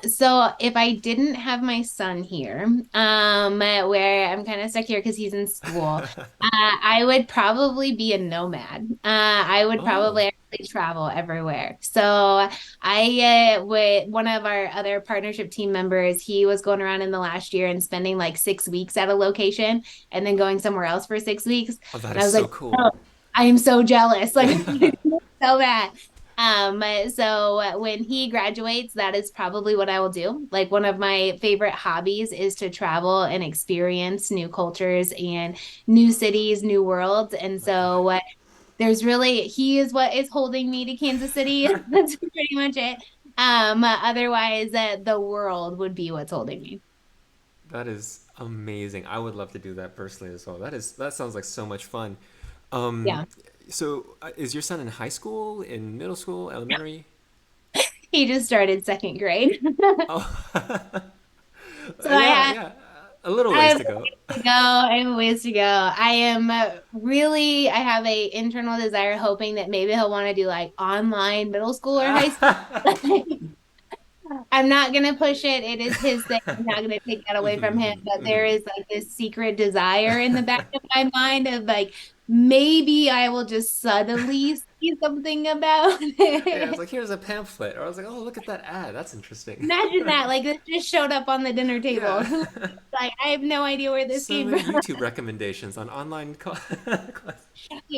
Speaker 2: So if I didn't have my son here, where I'm kind of stuck here because he's in school, I would probably be a nomad. I would
Speaker 1: Oh,
Speaker 2: probably actually travel everywhere. So I with one of our other partnership team members, he was going around in the last year and spending like 6 weeks at a location and then going somewhere else for 6 weeks.
Speaker 1: oh, that
Speaker 2: And I
Speaker 1: is
Speaker 2: was
Speaker 1: so
Speaker 2: like,
Speaker 1: cool.
Speaker 2: oh, I am so jealous. Like so bad. So when he graduates, that is probably what I will do. Like one of my favorite hobbies is to travel and experience new cultures and new cities, new worlds. And
Speaker 1: Love that.
Speaker 2: so he is what is holding me to Kansas City. That's pretty much it. Otherwise, the world would be what's holding me.
Speaker 1: That is amazing. I would love to do that personally as well. That sounds like so much fun. Um,
Speaker 2: Yeah.
Speaker 1: is your son in high school, in middle school, elementary?
Speaker 2: He just started second grade.
Speaker 1: Oh,
Speaker 2: So
Speaker 1: yeah, yeah. A little
Speaker 2: I
Speaker 1: ways
Speaker 2: have
Speaker 1: to go.
Speaker 2: ways to go. I have ways to go. I am really, I have a internal desire hoping that maybe he'll want to do like online middle school or high school. I'm not going to push it. It is his thing. I'm not going to take that away from him.
Speaker 1: Mhm,
Speaker 2: But there
Speaker 1: mhm.
Speaker 2: is like this secret desire in the back of my mind of like, maybe I will just suddenly see something about
Speaker 1: Yeah, it's
Speaker 2: it.
Speaker 1: like here's a pamphlet, or I was like, oh, look at that ad. That's interesting.
Speaker 2: Imagine that. Like, this just showed up on the dinner
Speaker 1: Yeah.
Speaker 2: table. Who, like, I have no idea where this
Speaker 1: So
Speaker 2: came
Speaker 1: many
Speaker 2: from.
Speaker 1: YouTube recommendations on online class.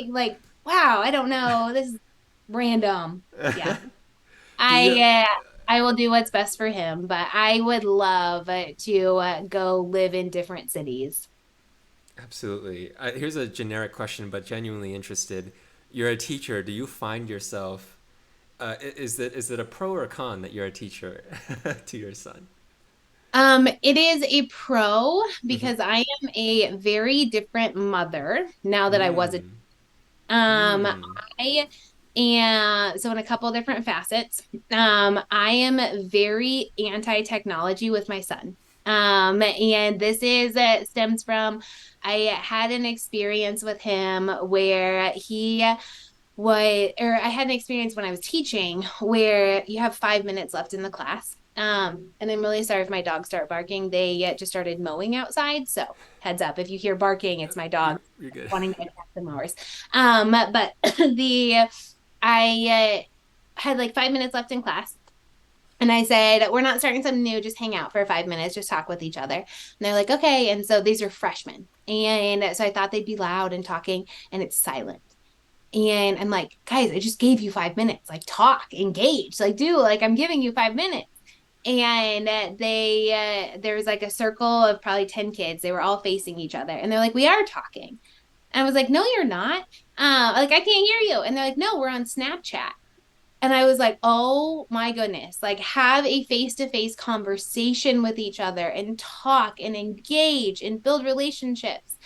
Speaker 2: Like, wow, I don't know. This is random. Yeah.
Speaker 1: Do you
Speaker 2: I will do what's best for him, but I would love to go live in different cities.
Speaker 1: absolutely? Here's a generic question, but genuinely interested. You're a teacher. Do you find yourself? Is it a pro or a con that you're a teacher to your son?
Speaker 2: It is a pro
Speaker 1: Mm-hmm.
Speaker 2: because I am a very different mother now that I was a
Speaker 1: Mm.
Speaker 2: um
Speaker 1: Mm.
Speaker 2: I And so in a couple different facets, I am very anti-technology with my son. And this is stems from I had an experience with him where I had an experience when I was teaching where you have 5 minutes left in the class. And I'm really sorry if my dogs start barking. They just started mowing outside. So heads up, if you hear barking, it's my dog
Speaker 1: You're good.
Speaker 2: wanting to attack the mowers. But I had like 5 minutes left in class. And I said, we're not starting something new. Just hang out for 5 minutes, just talk with each other. And they're like, okay. And so these are freshmen. And so I thought they'd be loud and talking, and it's silent. And I'm like, guys, I just gave you 5 minutes. Like, talk, engage, like, do, like, I'm giving you 5 minutes. And there was like a circle of probably 10 kids. They were all facing each other. And they're like, we are talking. And I was like, no, you're not. Like, I can't hear you. And they're like, no, we're on Snapchat. And I was like, oh my goodness, like have a face to face conversation with each other and talk and engage and build relationships.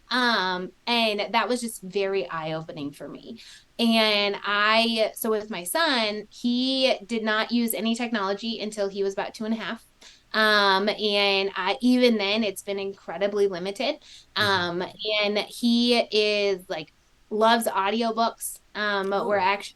Speaker 2: And that was just very eye opening for me. So with my son, he did not use any technology until he was about 2.5. Even then, it's been incredibly limited.
Speaker 1: Hmm.
Speaker 2: Um, and he is like, loves audiobooks. We're
Speaker 1: Oh,
Speaker 2: actually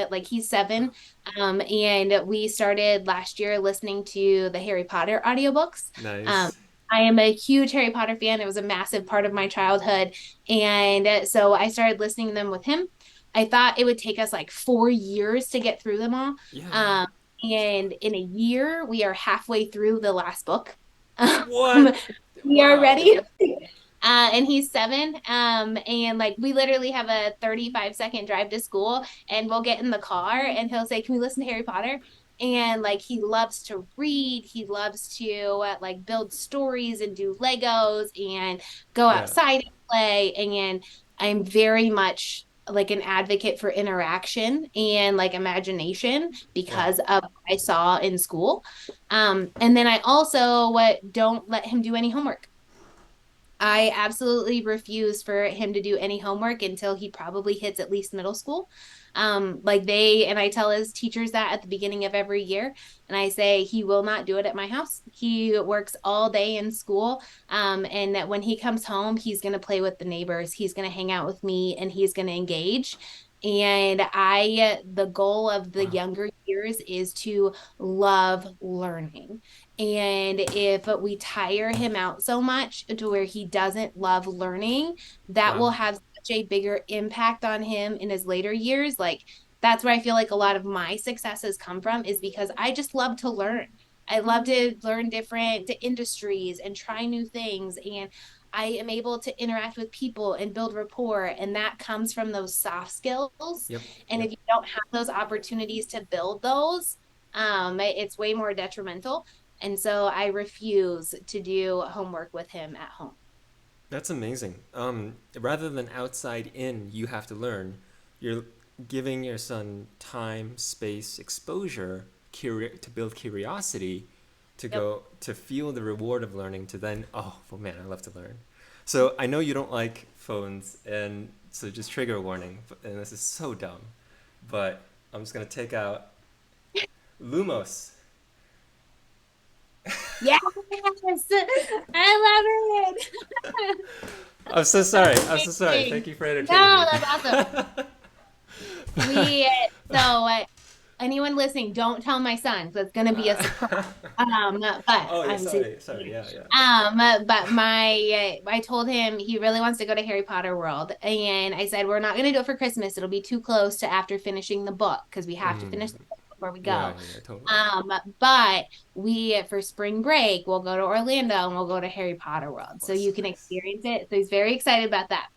Speaker 2: like he's 7. And we started last year listening to the Harry Potter audiobooks. Um,
Speaker 1: nice.
Speaker 2: I am a huge Harry Potter fan. It was a massive part of my childhood. So I started listening to them with him. I thought it would take us like 4 years to get through them all.
Speaker 1: Yeah, yeah.
Speaker 2: Um, and in a year, we are halfway through the last book.
Speaker 1: What?
Speaker 2: We are
Speaker 1: Wow.
Speaker 2: ready. And he's 7. And like we literally have a 35-second drive to school, and we'll get in the car and he'll say, can we listen to Harry Potter? And like he loves to read, he loves to like build stories and do Legos and go
Speaker 1: Yeah,
Speaker 2: outside and play. And I'm very much like an advocate for interaction and like imagination
Speaker 1: yeah.
Speaker 2: because of what I saw in school. And then I also don't let him do any homework. I absolutely refuse for him to do any homework until he probably hits at least middle school. And I tell his teachers that at the beginning of every year. And I say, he will not do it at my house. He works all day in school. And that when he comes home, he's going to play with the neighbors. He's going to hang out with me and he's going to engage. The goal of the
Speaker 1: Wow.
Speaker 2: younger years is to love learning. And if we tire him out so much to where he doesn't love learning, that
Speaker 1: Wow.
Speaker 2: will have such a bigger impact on him in his later years. Like, that's where I feel like a lot of my successes come from, is because I just love to learn. I love to learn different industries and try new things. And I am able to interact with people and build rapport. And that comes from those soft skills.
Speaker 1: Yep.
Speaker 2: And
Speaker 1: Yep.
Speaker 2: if you don't have those opportunities to build those, it's way more detrimental. And so I refuse to do homework with him at home.
Speaker 1: That's amazing. Rather than outside in, you have to learn. You're giving your son time, space, exposure, to build curiosity, to
Speaker 2: Yep.
Speaker 1: go to feel the reward of learning. To then, oh, well, man, I love to learn. So I know you don't like phones, and so just trigger warning. And this is so dumb, but I'm just gonna take out Lumos.
Speaker 2: Yes. I love it.
Speaker 1: I'm so sorry. I'm so sorry.
Speaker 2: Amazing.
Speaker 1: Thank you for entertaining
Speaker 2: No,
Speaker 1: me.
Speaker 2: that's awesome. We so Anyone listening, don't tell my son. So it's going to be a surprise. But
Speaker 1: Oh yeah,
Speaker 2: I'm super
Speaker 1: sorry, sorry.
Speaker 2: excited.
Speaker 1: Yeah, yeah.
Speaker 2: But I told him he really wants to go to Harry Potter World, and I said we're not going to do it for Christmas. It'll be too close to after finishing the book because we have to finish the book before we
Speaker 1: Yeah,
Speaker 2: go.
Speaker 1: yeah, totally.
Speaker 2: But we for spring break we'll go to Orlando and we'll go to Harry Potter World,
Speaker 1: Oh,
Speaker 2: so
Speaker 1: so
Speaker 2: you can
Speaker 1: nice.
Speaker 2: experience it. So he's very excited about that.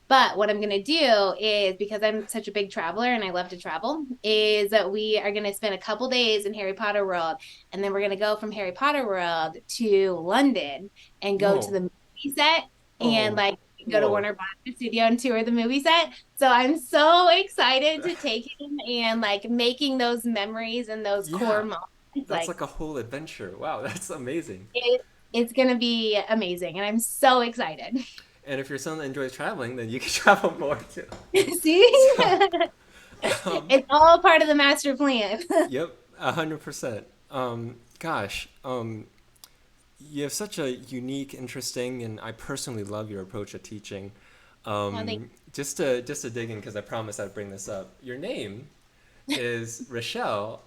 Speaker 2: But what I'm going to do is, because I'm such a big traveler and I love to travel, is that we are going to spend a couple days in Harry Potter World, and then we're going to go from Harry Potter World to London and go to
Speaker 1: Whoa.
Speaker 2: the movie set and
Speaker 1: Oh,
Speaker 2: like go to
Speaker 1: whoa.
Speaker 2: Warner Brothers Studio and tour the movie set. So I'm so excited to take him and like making those memories and those core
Speaker 1: Yeah,
Speaker 2: moments.
Speaker 1: that's
Speaker 2: Like
Speaker 1: like a whole adventure. Wow, that's amazing.
Speaker 2: it's going to be amazing, and I'm so excited.
Speaker 1: And if your son enjoys traveling, then you can travel more too.
Speaker 2: See?
Speaker 1: So,
Speaker 2: It's all part of the master plan.
Speaker 1: Yep, 100%. Gosh, you have such a unique, interesting, and I personally love your approach to teaching.
Speaker 2: Well, I think
Speaker 1: Just to dig in, because I promised I'd bring this up. Your name is Rochelle,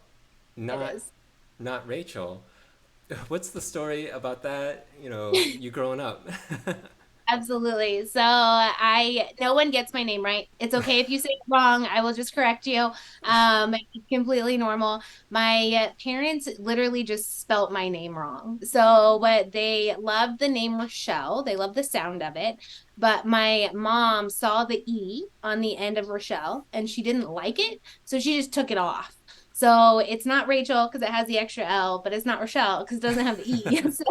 Speaker 2: it
Speaker 1: not
Speaker 2: is.
Speaker 1: not Rachel. What's the story about that? You growing up.
Speaker 2: Absolutely. So no one gets my name right. It's okay if you say it wrong. I will just correct you. It's completely normal. My parents literally just spelt my name wrong. So, but they love the name Rochelle. They love the sound of it. But my mom saw the E on the end of Rochelle and she didn't like it. So she just took it off. So it's not Rachel because it has the extra L, but it's not Rochelle because it doesn't have the E. So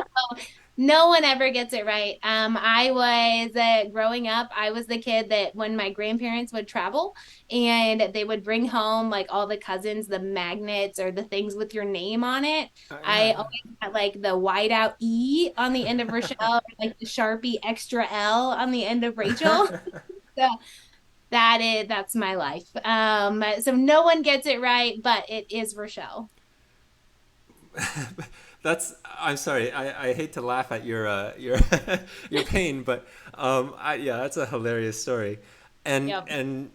Speaker 2: no one ever gets it right. I was growing up, I was the kid that when my grandparents would travel and they would bring home like all the cousins, the magnets or the things with your name on it.
Speaker 1: Yeah.
Speaker 2: I always had like the whiteout E on the end of Rochelle, or like the Sharpie extra L on the end of Rachel. So that's my life. So no one gets it right, but it is Rochelle.
Speaker 1: I'm sorry. I hate to laugh at your your pain, but yeah, that's a hilarious story. And
Speaker 2: Yep.
Speaker 1: and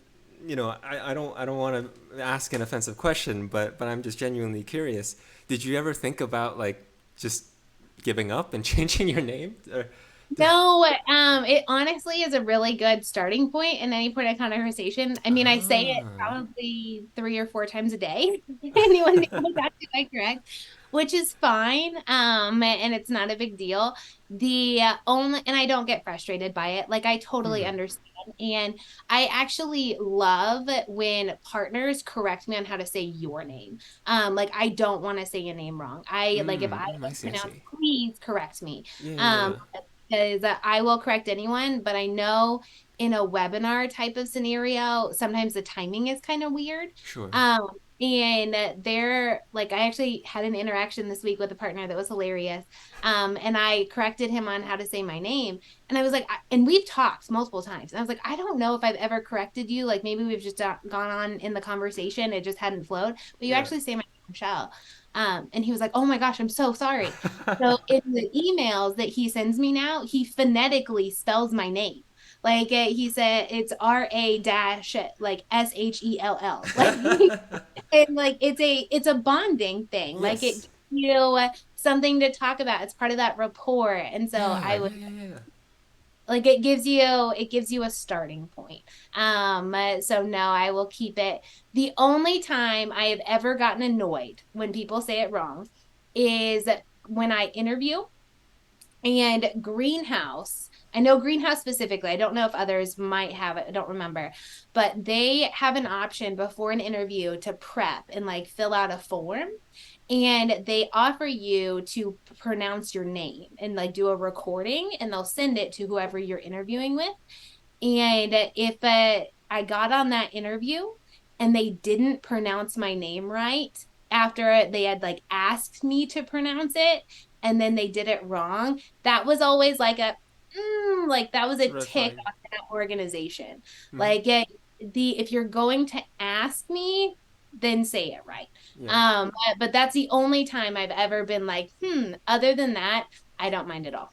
Speaker 1: I don't want to ask an offensive question, but I'm just genuinely curious. Did you ever think about like just giving up and changing your name? Or,
Speaker 2: No, it honestly is a really good starting point in any point of conversation. I mean, I say it
Speaker 1: ah,
Speaker 2: probably 3 or 4 times a day. Anyone knows that to I correct, which is fine. And it's not a big deal. The only, and I don't get frustrated by it. Like I totally understand. And I actually love when partners correct me on how to say your name. Like I don't want to say your name wrong. I like if I
Speaker 1: I see, I
Speaker 2: mispronounce,
Speaker 1: see.
Speaker 2: please correct me.
Speaker 1: Yeah, yeah,
Speaker 2: Um,
Speaker 1: yeah.
Speaker 2: is that I will correct anyone, but I know in a webinar type of scenario, sometimes the timing is kind of weird.
Speaker 1: Sure.
Speaker 2: Um, and they're like, I actually had an interaction this week with a partner that was hilarious. And I corrected him on how to say my name. And I was like, and we've talked multiple times. And I was like, I don't know if I've ever corrected you. Like maybe we've just gone on in the conversation. It just hadn't flowed, but you
Speaker 1: Yeah.
Speaker 2: actually say my name, Michelle. And he was like, oh my gosh, I'm so sorry. So in the emails that he sends me now, he phonetically spells my name. Like he said, it's RA dash like SHELL. Like and like it's a bonding thing. Like
Speaker 1: Yes.
Speaker 2: it something to talk about. It's part of that rapport. And so
Speaker 1: Yeah,
Speaker 2: I would
Speaker 1: yeah, yeah, yeah.
Speaker 2: like it gives you a starting point. So no, I will keep it. The only time I have ever gotten annoyed when people say it wrong is when I interview and Greenhouse. I know Greenhouse specifically. I don't know if others might have it. I don't remember. But they have an option before an interview to prep and like fill out a form. And they offer you to pronounce your name and like do a recording and they'll send it to whoever you're interviewing with. And if I got on that interview and they didn't pronounce my name right after they had like asked me to pronounce it and then they did it wrong, that was always like like that was
Speaker 1: It's a
Speaker 2: a
Speaker 1: red
Speaker 2: tick
Speaker 1: flag.
Speaker 2: on that organization.
Speaker 1: Hmm.
Speaker 2: Like if you're going to ask me, then say it right.
Speaker 1: Yeah.
Speaker 2: But that's the only time I've ever been like, other than that, I don't mind at all.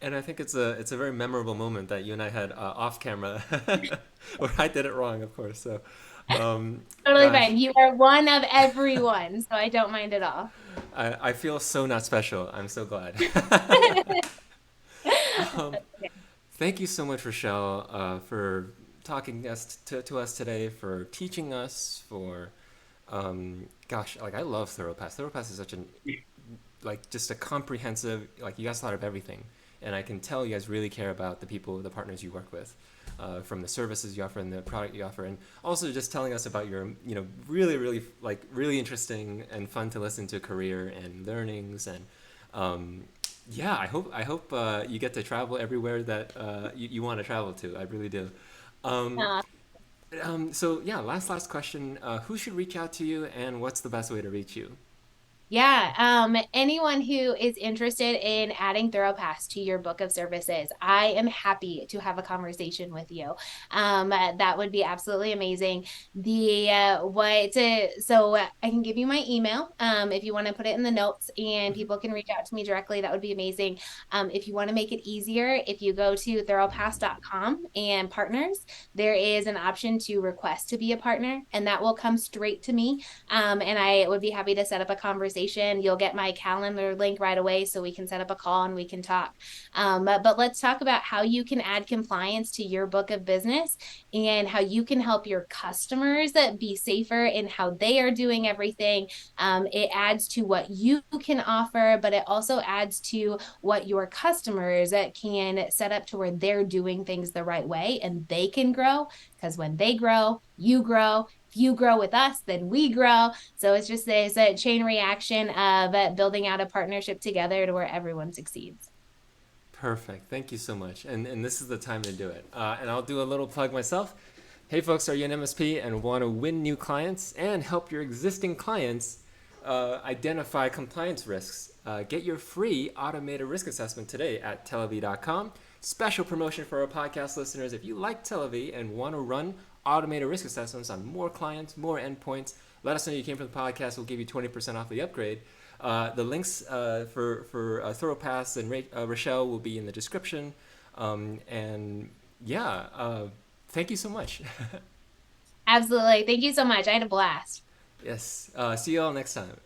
Speaker 1: And I think it's a very memorable moment that you and I had off camera, where I did it wrong, of course. So,
Speaker 2: Totally
Speaker 1: gosh,
Speaker 2: fine. You are one of everyone, so I don't mind at all.
Speaker 1: I feel so not special. I'm so glad. um, Thank you so much, Rochelle, for talking to us today, for teaching us, for gosh, like I love ThoroughPass. ThoroughPass is such an like just a comprehensive, like you guys thought of everything, and I can tell you guys really care about the people, the partners you work with, from the services you offer and the product you offer, and also just telling us about your really really like really interesting and fun to listen to career and learnings. And um, yeah, I hope you get to travel everywhere that you want to travel to. I really do. Um,
Speaker 2: Uh,
Speaker 1: so yeah, last question. Who should reach out to you, and what's the best way to reach you?
Speaker 2: Yeah, anyone who is interested in adding ThoroughPass to your book of services, I am happy to have a conversation with you. That would be absolutely amazing. The what so I can give you my email if you want to put it in the notes and people can reach out to me directly. That would be amazing. If you want to make it easier, if you go to thoroughpass.com and partners, there is an option to request to be a partner, and that will come straight to me, and I would be happy to set up a conversation. You'll get my calendar link right away so we can set up a call and we can talk. But let's talk about how you can add compliance to your book of business and how you can help your customers be safer in how they are doing everything. It adds to what you can offer, but it also adds to what your customers can set up to where they're doing things the right way and they can grow. Because when they grow, you grow. If you grow with us, then we grow. So it's just this chain reaction of building out a partnership together to where everyone succeeds.
Speaker 1: Perfect. Thank you so much. And this is the time to do it. And I'll do a little plug myself. Hey, folks, are you an MSP and want to win new clients and help your existing clients identify compliance risks? Get your free automated risk assessment today at televy.com. Special promotion for our podcast listeners. If you like Televy and want to run automated risk assessments on more clients, more endpoints, let us know you came from the podcast. We'll give you 20% off the upgrade. The links for ThoroughPass and Rochelle will be in the description. And yeah, thank you so much.
Speaker 2: Absolutely. Thank you so much. I had a blast.
Speaker 1: Yes. See you all next time.